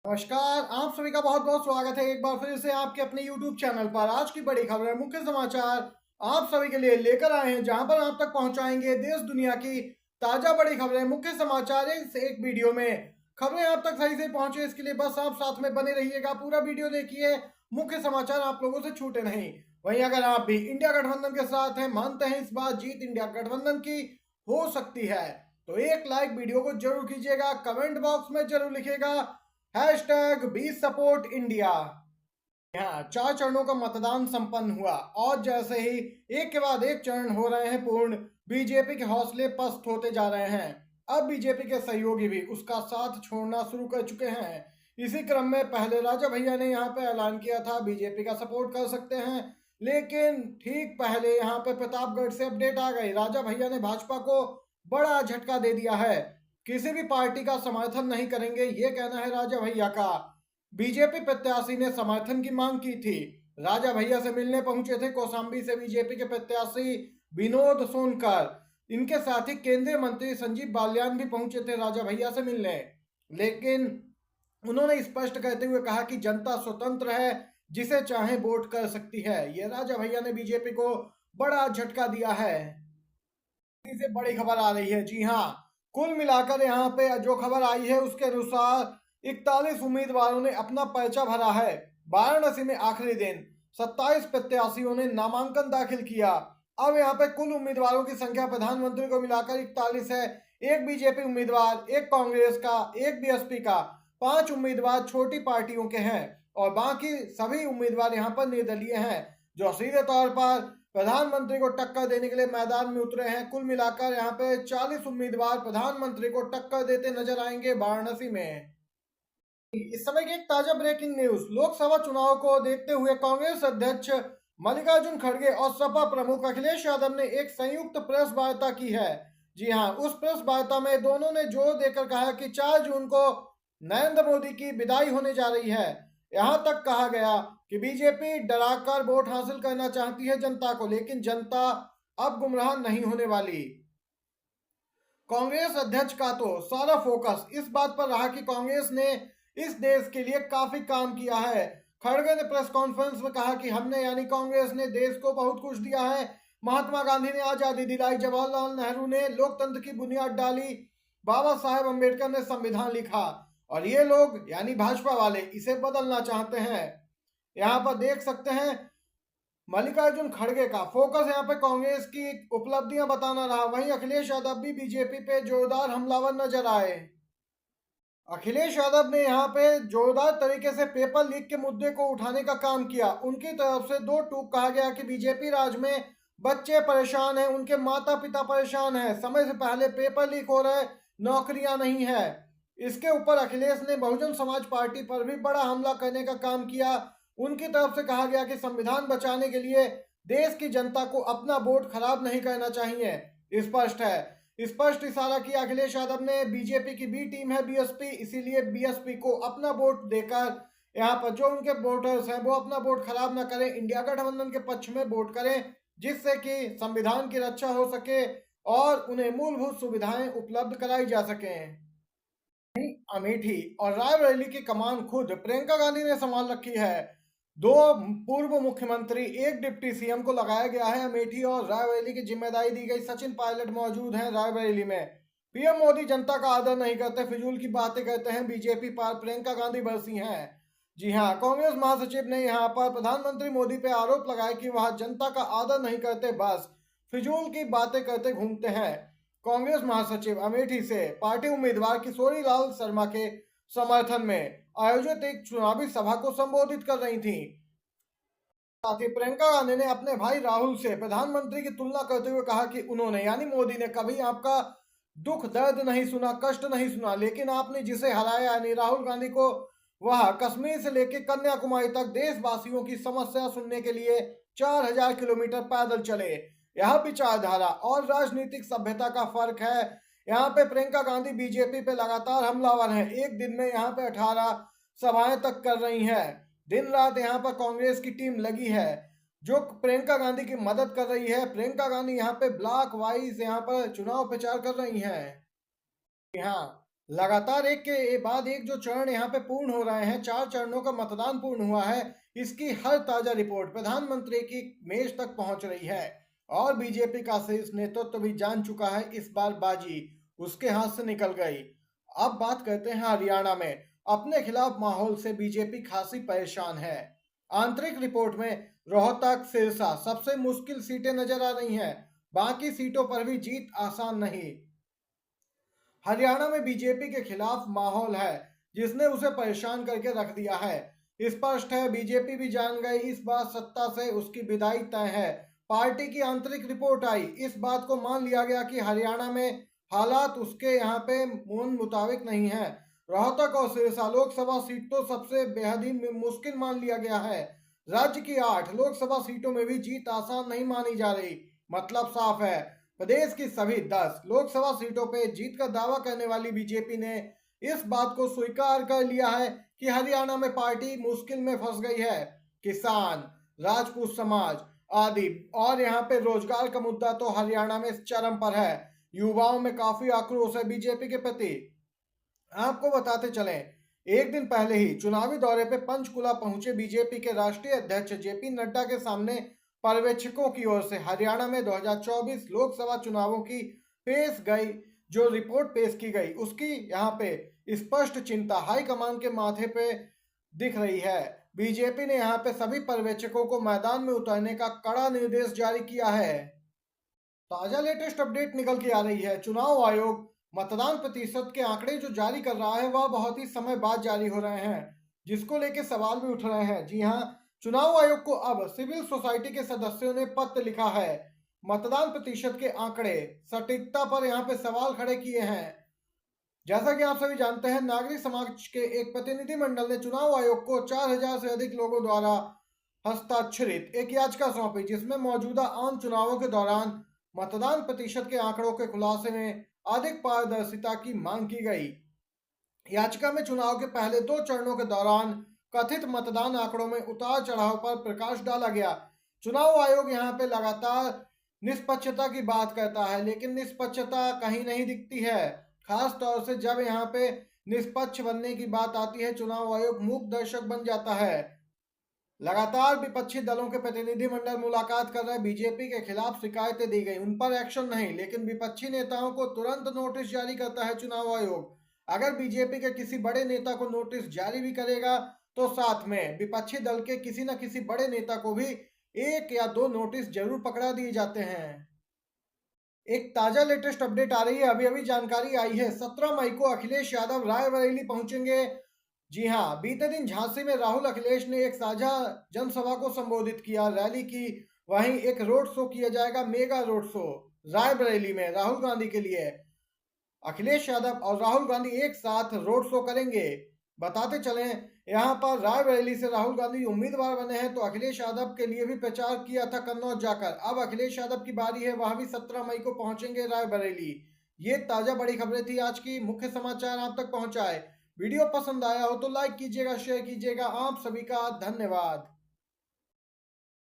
नमस्कार, आप सभी का बहुत बहुत स्वागत है एक बार फिर से आपके अपने YouTube चैनल पर। आज की बड़ी खबर है, मुख्य समाचार आप सभी के लिए लेकर आए हैं, जहां पर आप तक पहुंचाएंगे देश दुनिया की ताजा बड़ी खबरें। मुख्य समाचार इस एक वीडियो में खबरें आप तक सही से पहुंचे, इसके लिए बस आप साथ में बने रहिएगा, पूरा वीडियो देखिए, मुख्य समाचार आप लोगों से छूटे नहीं। वहीं अगर आप भी इंडिया गठबंधन के साथ हैं, मानते हैं इस बार जीत इंडिया गठबंधन की हो सकती है, तो एक लाइक वीडियो को जरूर कीजिएगा, कमेंट बॉक्स में जरूर लिखिएगा #बी सपोर्ट इंडिया। यहाँ 4 चरणों का मतदान संपन्न हुआ और जैसे ही एक के बाद एक चरण हो रहे हैं पूर्ण, बीजेपी के हौसले पस्त होते जा रहे हैं। अब बीजेपी के सहयोगी भी उसका साथ छोड़ना शुरू कर चुके हैं। इसी क्रम में पहले राजा भैया ने यहाँ पे ऐलान किया था बीजेपी का सपोर्ट कर सकते हैं, लेकिन ठीक पहले यहाँ पे प्रतापगढ़ से अपडेट आ गई। राजा भैया ने भाजपा को बड़ा झटका दे दिया है, किसी भी पार्टी का समर्थन नहीं करेंगे, ये कहना है राजा भैया का। बीजेपी प्रत्याशी ने समर्थन की मांग की थी, राजा भैया से मिलने पहुंचे थे कौशाम्बी से बीजेपी के प्रत्याशी विनोद सोनकर। इनके साथ ही केंद्रीय मंत्री संजीव बालियान भी पहुंचे थे राजा भैया से मिलने, लेकिन उन्होंने स्पष्ट करते हुए कहा कि जनता स्वतंत्र है, जिसे चाहे वोट कर सकती है। ये राजा भैया ने बीजेपी को बड़ा झटका दिया है। से बड़ी खबर आ रही है, जी हाँ, कुल मिलाकर यहाँ पे जो खबर आई है उसके अनुसार 41 उम्मीदवारों ने अपना पर्चा भरा है। वाराणसी में आखिरी दिन 27 प्रत्याशियों ने नामांकन दाखिल किया। अब यहाँ पे कुल उम्मीदवारों की संख्या प्रधानमंत्री को मिलाकर 41 है। एक बीजेपी उम्मीदवार, एक कांग्रेस का, एक बीएसपी का, 5 उम्मीदवार छोटी पार्टियों के हैं और बाकी सभी उम्मीदवार यहाँ पर निर्दलीय हैं, जो सीधे तौर पर प्रधानमंत्री को टक्कर देने के लिए मैदान में उतरे हैं। कुल मिलाकर यहाँ पे 40 उम्मीदवार प्रधानमंत्री को टक्कर देते नजर आएंगे वाराणसी में। इस समय की एक ताजा ब्रेकिंग न्यूज, लोकसभा चुनाव को देखते हुए कांग्रेस अध्यक्ष मल्लिकार्जुन खड़गे और सपा प्रमुख अखिलेश यादव ने एक संयुक्त प्रेस वार्ता की है। जी हाँ, उस प्रेस वार्ता में दोनों ने जोर देकर कहा कि 4 जून को नरेंद्र मोदी की विदाई होने जा रही है। यहाँ तक कहा गया कि बीजेपी डराकर वोट हासिल करना चाहती है जनता को, लेकिन जनता अब गुमराह नहीं होने वाली। कांग्रेस अध्यक्ष का तो सारा फोकस इस बात पर रहा कि कांग्रेस ने इस देश के लिए काफी काम किया है। खड़गे ने प्रेस कॉन्फ्रेंस में कहा कि हमने यानी कांग्रेस ने देश को बहुत कुछ दिया है। महात्मा गांधी ने आजादी दिलाई, जवाहरलाल नेहरू ने लोकतंत्र की बुनियाद डाली, बाबा साहेब अम्बेडकर ने संविधान लिखा, और ये लोग यानी भाजपा वाले इसे बदलना चाहते हैं। यहाँ पर देख सकते हैं मल्लिकार्जुन खड़गे का फोकस यहाँ पे कांग्रेस की उपलब्धियां बताना रहा। वहीं अखिलेश यादव भी बीजेपी पे जोरदार हमलावर नजर आए। अखिलेश यादव ने यहाँ पे जोरदार तरीके से पेपर लीक के मुद्दे को उठाने का काम किया। उनकी तरफ से दो टूक कहा गया कि बीजेपी राज में बच्चे परेशान हैं, उनके माता पिता परेशान हैं, समय से पहले पेपर लीक हो रहे, नौकरियां नहीं है। इसके ऊपर अखिलेश ने बहुजन समाज पार्टी पर भी बड़ा हमला करने का काम किया। उनकी तरफ से कहा गया कि संविधान बचाने के लिए देश की जनता को अपना वोट खराब नहीं करना चाहिए। स्पष्ट है, स्पष्ट इशारा किया अखिलेश यादव ने। बीजेपी की बी टीम है बीएसपी, इसीलिए बीएसपी को अपना वोट देकर यहाँ पर जो उनके वोटर्स हैं वो अपना वोट खराब ना करें, इंडिया गठबंधन के पक्ष में वोट करें, जिससे कि संविधान की रक्षा हो सके और उन्हें मूलभूत सुविधाएं उपलब्ध कराई जा सकें। अमेठी और रायबरेली की कमान खुद प्रियंका गांधी ने संभाल रखी है। 2 पूर्व मुख्यमंत्री, एक डिप्टी सीएम को लगाया गया है अमेठी और रायबरेली की जिम्मेदारी दी गई। सचिन पायलट मौजूद हैं रायबरेली में। पीएम मोदी जनता का आदर नहीं करते, फिजूल की बातें करते हैं, बीजेपी पर प्रियंका गांधी बरसी हैं। जी हाँ, कांग्रेस महासचिव ने यहाँ पर प्रधानमंत्री मोदी पे आरोप लगाया कि वह जनता का आदर नहीं करते, बस फिजूल की बातें करते घूमते हैं। कांग्रेस महासचिव अमेठी से पार्टी उम्मीदवार किशोरी लाल शर्मा के समर्थन में आयोजित एक चुनावी सभा को संबोधित कर रही थी। साथ ही प्रियंका गांधी ने अपने भाई राहुल से प्रधानमंत्री की तुलना करते हुए कहा कि उन्होंने यानी मोदी ने कभी आपका दुख दर्द नहीं सुना, कष्ट नहीं सुना, लेकिन आपने जिसे हराया यानी राहुल गांधी को, वह कश्मीर से लेकर कन्याकुमारी तक देशवासियों की समस्या सुनने के लिए 4000 किलोमीटर पैदल चले। यह विचारधारा और राजनीतिक सभ्यता का फर्क है। यहाँ पे प्रियंका गांधी बीजेपी पे लगातार हमलावर हैं। एक दिन में यहाँ पे 18 सभाएं तक कर रही हैं। दिन रात यहाँ पर कांग्रेस की टीम लगी है जो प्रियंका गांधी की मदद कर रही है। प्रियंका गांधी यहाँ पे ब्लॉक वाइज यहाँ पर चुनाव प्रचार कर रही हैं। हाँ, लगातार एक के बाद एक जो चरण यहाँ पे पूर्ण हो रहे हैं, 4 चरणों का मतदान पूर्ण हुआ है, इसकी हर ताजा रिपोर्ट प्रधानमंत्री की मेज तक पहुंच रही है और बीजेपी का शीर्ष नेतृत्व तो भी जान चुका है इस बार बाजी उसके हाथ से निकल गई। अब बात करते हैं हरियाणा में। अपने खिलाफ माहौल से बीजेपी खासी परेशान है। आंतरिक रिपोर्ट में रोहतक, सिरसा सबसे मुश्किल सीटें नजर आ रही हैं। बाकी सीटों पर भी जीत आसान नहीं। हरियाणा में बीजेपी के खिलाफ माहौल है जिसने उसे परेशान करके रख दिया है। स्पष्ट है बीजेपी भी जान गई इस बार सत्ता से उसकी विदाई तय है। पार्टी की आंतरिक रिपोर्ट आई, इस बात को मान लिया गया कि हरियाणा में हालात उसके यहाँ पे मन मुताबिक नहीं है। रोहतक और सिरसा लोकसभा सीट तो सबसे बेहद ही मुश्किल मान लिया गया है। राज्य की 8 लोकसभा सीटों में भी जीत आसान नहीं मानी जा रही। मतलब साफ है, प्रदेश की सभी 10 लोकसभा सीटों पर जीत का दावा करने वाली बीजेपी ने इस बात को स्वीकार कर लिया है कि हरियाणा में पार्टी मुश्किल में फंस गई है। किसान, राजपूत समाज आदि और यहाँ पे रोजगार का मुद्दा तो हरियाणा में चरम पर है। युवाओं में काफी आक्रोश है बीजेपी के प्रति। आपको बताते चलें, एक दिन पहले ही चुनावी दौरे पे पंचकुला पहुंचे बीजेपी के राष्ट्रीय अध्यक्ष जेपी नड्डा के सामने पर्यवेक्षकों की ओर से हरियाणा में 2024 लोकसभा चुनावों की जो रिपोर्ट पेश की गई उसकी यहाँ पे स्पष्ट चिंता हाईकमान के माथे पे दिख रही है। बीजेपी ने यहाँ पे सभी पर्यवेक्षकों को मैदान में उतरने का कड़ा निर्देश जारी किया है। ताजा लेटेस्ट अपडेट निकल के आ रही है। चुनाव आयोग मतदान प्रतिशत के आंकड़े जो जारी कर रहा है वह बहुत ही समय बाद जारी हो रहे हैं, जिसको लेके सवाल भी उठ रहे हैं। जी हाँ, चुनाव आयोग को अब सिविल सोसाइटी के सदस्यों ने पत्र लिखा है। मतदान प्रतिशत के आंकड़े सटीकता पर यहाँ पे सवाल खड़े किए हैं। जैसा कि आप सभी जानते हैं, नागरिक समाज के एक प्रतिनिधिमंडल ने चुनाव आयोग को 4000 से अधिक लोगों द्वारा हस्ताक्षरित एक याचिका सौंपी, जिसमें मौजूदा आम चुनावों के दौरान मतदान प्रतिशत के आंकड़ों के खुलासे में अधिक पारदर्शिता की मांग की गई। याचिका में चुनाव के पहले 2 चरणों के दौरान कथित मतदान आंकड़ों में उतार चढ़ाव पर प्रकाश डाला गया। चुनाव आयोग यहाँ पे लगातार निष्पक्षता की बात करता है, लेकिन निष्पक्षता कहीं नहीं दिखती है। खास तौर से जब यहाँ पे निष्पक्ष बनने की बात आती है, चुनाव आयोग मूक दर्शक बन जाता है। लगातार विपक्षी दलों के प्रतिनिधिमंडल मुलाकात कर रहे बीजेपी के खिलाफ शिकायतें दी गई, उन पर एक्शन नहीं, लेकिन विपक्षी नेताओं को तुरंत नोटिस जारी करता है चुनाव आयोग। अगर बीजेपी के किसी बड़े नेता को नोटिस जारी भी करेगा तो साथ में विपक्षी दल के किसी न किसी बड़े नेता को भी 1 या 2 नोटिस जरूर पकड़ा दिए जाते हैं। एक ताजा लेटेस्ट अपडेट आ रही है, अभी अभी जानकारी आई है। 17 मई को अखिलेश यादव रायबरेली पहुंचेंगे। जी हाँ, बीते दिन झांसी में राहुल अखिलेश ने एक साझा जनसभा को संबोधित किया, रैली की। वहीं एक रोड शो किया जाएगा, मेगा रोड शो रायबरेली में राहुल गांधी के लिए। अखिलेश यादव और राहुल गांधी एक साथ रोड शो करेंगे। बताते चलें, यहाँ पर रायबरेली से राहुल गांधी उम्मीदवार बने हैं, तो अखिलेश यादव के लिए भी प्रचार किया था कन्नौज जाकर। अब अखिलेश यादव की बारी है, वह भी 17 मई को पहुंचेंगे रायबरेली। ये ताजा बड़ी खबरें थी आज की। मुख्य समाचार आप तक पहुंचाए। वीडियो पसंद आया हो तो लाइक कीजिएगा, शेयर कीजिएगा। आप सभी का धन्यवाद।